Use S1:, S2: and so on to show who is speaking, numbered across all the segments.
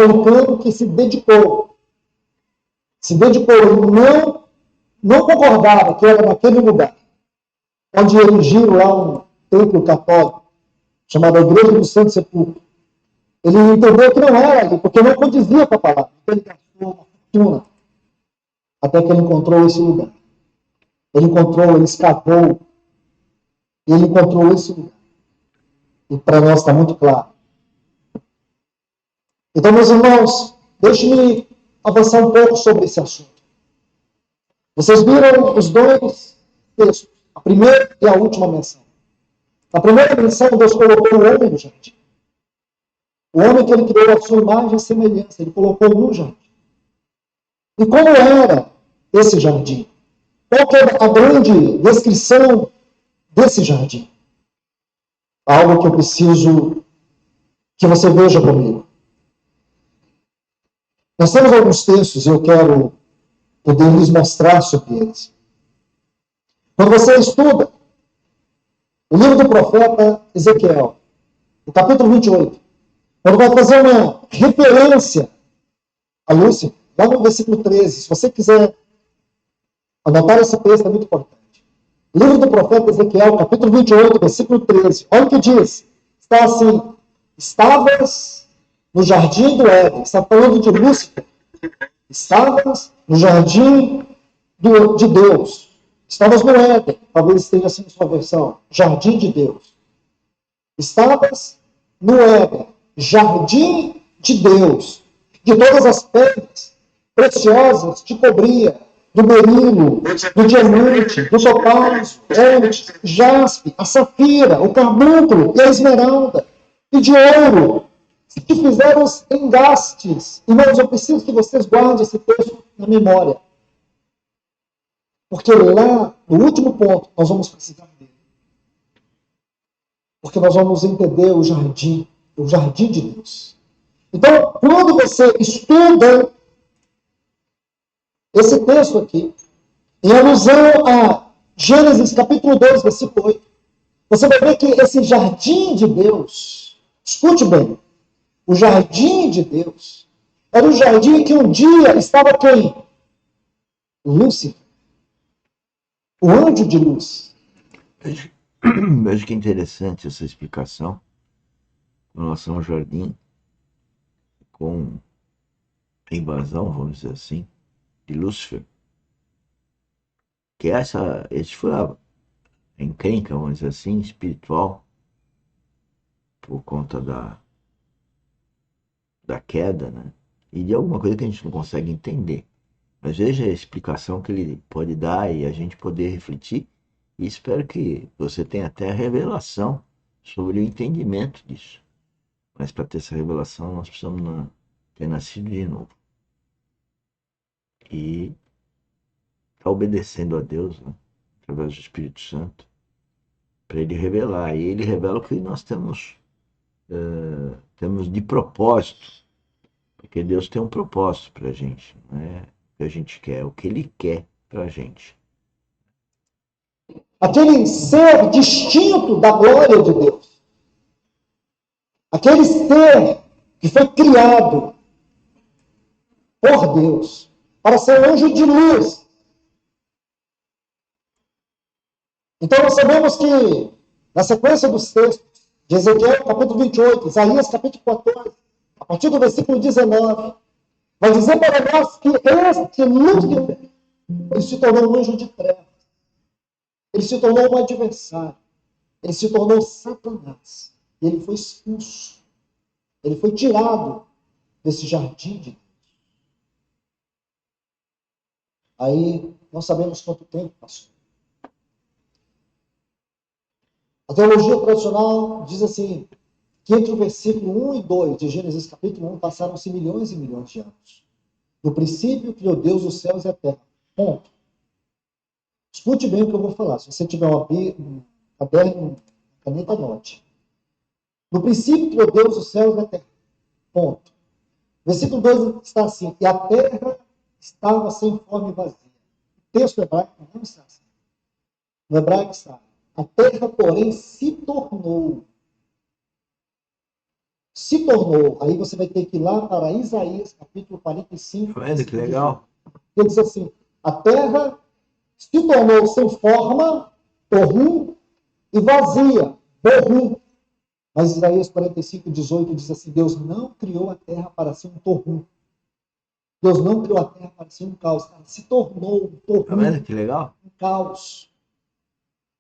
S1: Foi um cano que se dedicou. Ele não concordava que era naquele lugar, onde erigiram lá um templo católico, chamado Igreja do Santo Sepulcro. Ele entendeu que não era ali, porque não condizia com a palavra. Então ele gastou uma fortuna, até que ele encontrou esse lugar. Ele escavou, e ele encontrou esse lugar. E para nós está muito claro. Então, meus irmãos, deixe-me avançar um pouco sobre esse assunto. Vocês viram os dois textos, a primeira e a última menção. Na primeira menção, Deus colocou o homem no jardim. O homem que ele criou a sua imagem e semelhança, ele colocou no jardim. E como era esse jardim? Qual que é a grande descrição desse jardim? Algo que eu preciso que você veja comigo. Nós temos alguns textos e eu quero poder lhes mostrar sobre eles. Quando você estuda o livro do profeta Ezequiel, no capítulo 28, quando vai fazer uma referência a Lúcifer, lá no versículo 13, se você quiser anotar esse texto, é muito importante. Livro do profeta Ezequiel, capítulo 28, versículo 13. Olha o que diz. Está assim: estavas no jardim do Éden. Está falando de Lúcifer. Estavas no jardim de Deus. Estavas no Éden. Talvez esteja assim na sua versão. Jardim de Deus. Estavas no Éden. Jardim de Deus. De todas as pedras preciosas te cobria. Do berilo, do diamante, do topázio, ônix, jaspe, a safira, o carbúnculo e a esmeralda, e de ouro, se te fizeram os engastes. Irmãos, eu preciso que vocês guardem esse texto na memória. Porque lá, no último ponto, nós vamos precisar dele. Porque nós vamos entender o jardim de Deus. Então, quando você estuda esse texto aqui, em alusão a Gênesis capítulo 2, versículo 8, você vai ver que esse jardim de Deus, escute bem, o jardim de Deus, era um jardim que um dia estava quem? Lúcifer, o anjo de luz.
S2: Veja que interessante essa explicação com relação ao jardim, com a invasão, vamos dizer assim, de Lúcifer. Que esse foi a encrenca, vamos dizer assim, espiritual, por conta da queda, né? E de alguma coisa que a gente não consegue entender. Mas veja a explicação que ele pode dar e a gente poder refletir. E espero que você tenha até a revelação sobre o entendimento disso. Mas para ter essa revelação, nós precisamos ter nascido de novo. E estar obedecendo a Deus, né? Através do Espírito Santo, para ele revelar. E ele revela o que nós temos de propósito. Porque Deus tem um propósito para a gente. Não é o que a gente quer, é o que ele quer para a gente.
S1: Aquele ser distinto da glória de Deus. Aquele ser que foi criado por Deus para ser um anjo de luz. Então nós sabemos que, na sequência dos textos, de Ezequiel capítulo 28, Isaías capítulo 14, a partir do versículo 19, vai dizer para nós que este Lúcifer, ele se tornou um anjo de trevas. Ele se tornou um adversário. Ele se tornou Satanás. E ele foi expulso. Ele foi tirado desse jardim de Deus. Aí, não sabemos quanto tempo passou. A teologia tradicional diz assim, que entre o versículo 1 e 2 de Gênesis capítulo 1 passaram-se milhões e milhões de anos. No princípio criou Deus os céus e a terra. Ponto. Escute bem o que eu vou falar. Se você tiver um caderno, uma caneta, anote. No princípio criou Deus os céus e a terra. Ponto. Versículo 2 está assim, e a terra estava sem forma e vazia. O texto hebraico não está assim. No hebraico está, a terra, porém, se tornou. se tornou. Aí você vai ter que ir lá para Isaías, capítulo 45.
S2: Tá vendo que legal?
S1: Ele diz assim, a terra se tornou sem forma, torrum, e vazia, borrum. Mas Isaías 45, 18 diz assim, Deus não criou a terra para ser um torrum. Deus não criou a terra para ser um caos. Ela se tornou um
S2: Tá
S1: torrum,
S2: vendo que legal?
S1: um caos.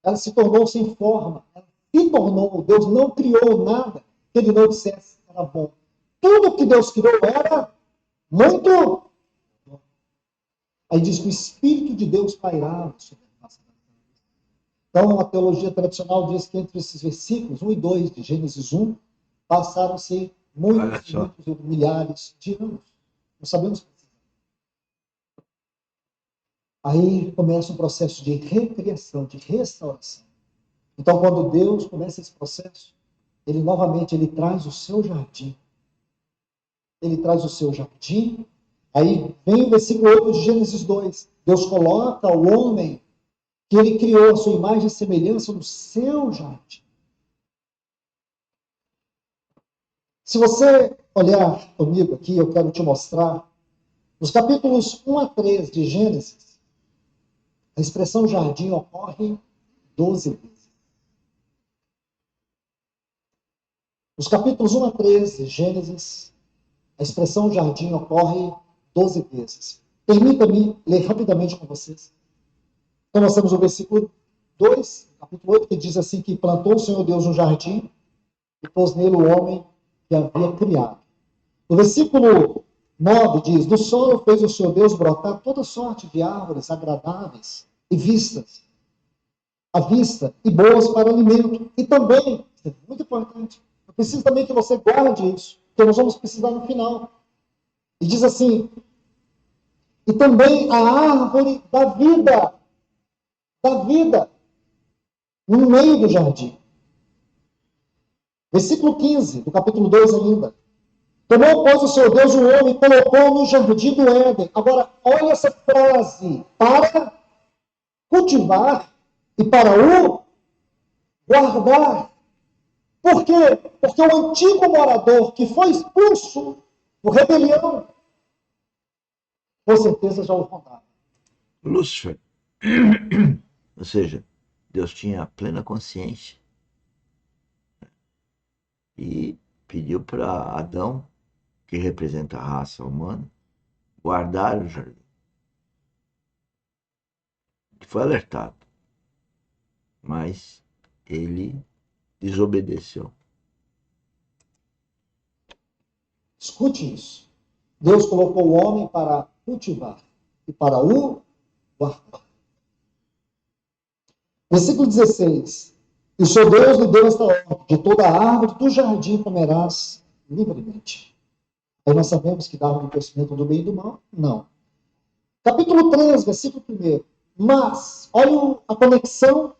S1: Ela se tornou sem forma. Ela se tornou. Deus não criou nada que ele não dissesse que era bom. Tudo que Deus criou era muito bom. Aí diz que o Espírito de Deus pairava sobre a face da terra. Então, a teologia tradicional diz que entre esses versículos, 1 e 2 de Gênesis 1, passaram-se muitos e muitos milhares de anos. Não sabemos precisar. Aí começa um processo de recriação, de restauração. Então, quando Deus começa esse processo, ele novamente traz o seu jardim. Ele traz o seu jardim. Aí vem o versículo 8 de Gênesis 2. Deus coloca o homem que ele criou a sua imagem e semelhança no seu jardim. Se você olhar comigo aqui, eu quero te mostrar, nos capítulos 1 a 3 de Gênesis, a expressão jardim ocorre 12 vezes. Nos capítulos 1 a 3 de Gênesis, a expressão jardim ocorre 12 vezes. Permita-me ler rapidamente com vocês. Então, nós temos o versículo 2, capítulo 8, que diz assim, que plantou o Senhor Deus um jardim e pôs nele o homem que havia criado. No versículo 9 diz, do solo fez o Senhor Deus brotar toda sorte de árvores agradáveis e vistas, à vista, e boas para alimento. E também, isso é muito importante, eu preciso também que você guarde isso, porque nós vamos precisar no final. E diz assim, e também a árvore da vida, no meio do jardim. Versículo 15, do capítulo 2 ainda. Tomou, pois, o Senhor Deus o homem e colocou no jardim do Éden. Agora, olha essa frase. Para cultivar e para o guardar. Por quê? Porque o antigo morador que foi expulso por rebelião, com certeza já o rondava.
S2: Lúcifer. Ou seja, Deus tinha plena consciência e pediu para Adão, que representa a raça humana, guardar o jardim. Foi alertado, mas ele desobedeceu.
S1: Escute isso. Deus colocou o homem para cultivar e para o guardar. Versículo 16. E o Senhor Deus lhe deu esta ordem, de toda a árvore do jardim comerás livremente. Aí nós sabemos que da árvore do conhecimento do bem e do mal? Não. Capítulo 3, versículo 1. Mas, olha a conexão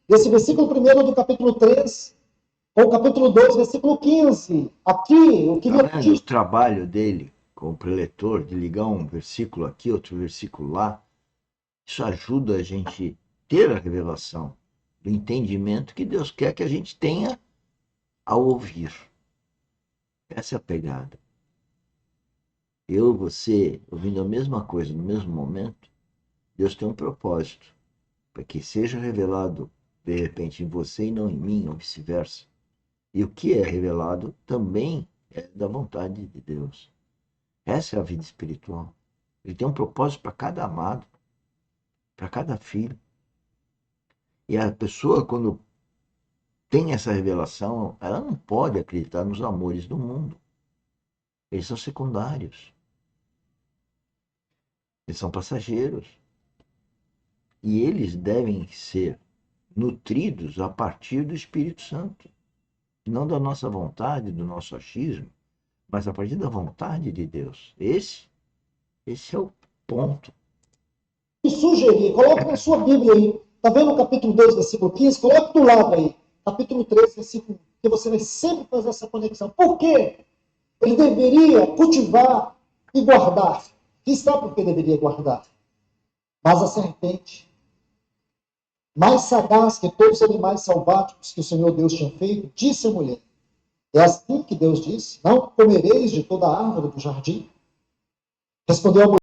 S1: desse versículo 1 do capítulo 3 com o capítulo 2, versículo 15. Aqui, eu queria...
S2: O trabalho dele como preletor, de ligar um versículo aqui, outro versículo lá, isso ajuda a gente ter a revelação do entendimento que Deus quer que a gente tenha ao ouvir. Essa é a pegada. Eu e você, ouvindo a mesma coisa no mesmo momento, Deus tem um propósito, para que seja revelado, de repente, em você e não em mim, ou vice-versa. E o que é revelado também é da vontade de Deus. Essa é a vida espiritual. Ele tem um propósito para cada amado, para cada filho. E a pessoa, quando tem essa revelação, ela não pode acreditar nos amores do mundo. Eles são secundários. Eles são passageiros. E eles devem ser nutridos a partir do Espírito Santo. Não da nossa vontade, do nosso achismo, mas a partir da vontade de Deus. Esse é o ponto.
S1: E sugerir, coloque na sua Bíblia aí. Está vendo o capítulo 2, versículo 15? Coloque do lado aí. Capítulo 3, versículo 1. Que você vai sempre fazer essa conexão. Por quê? Ele deveria cultivar e guardar. Quem sabe por que deveria guardar? Mas a serpente, mais sagaz que todos os animais selváticos que o Senhor Deus tinha feito, disse à mulher: É assim que Deus disse: não comereis de toda a árvore do jardim. Respondeu a mulher: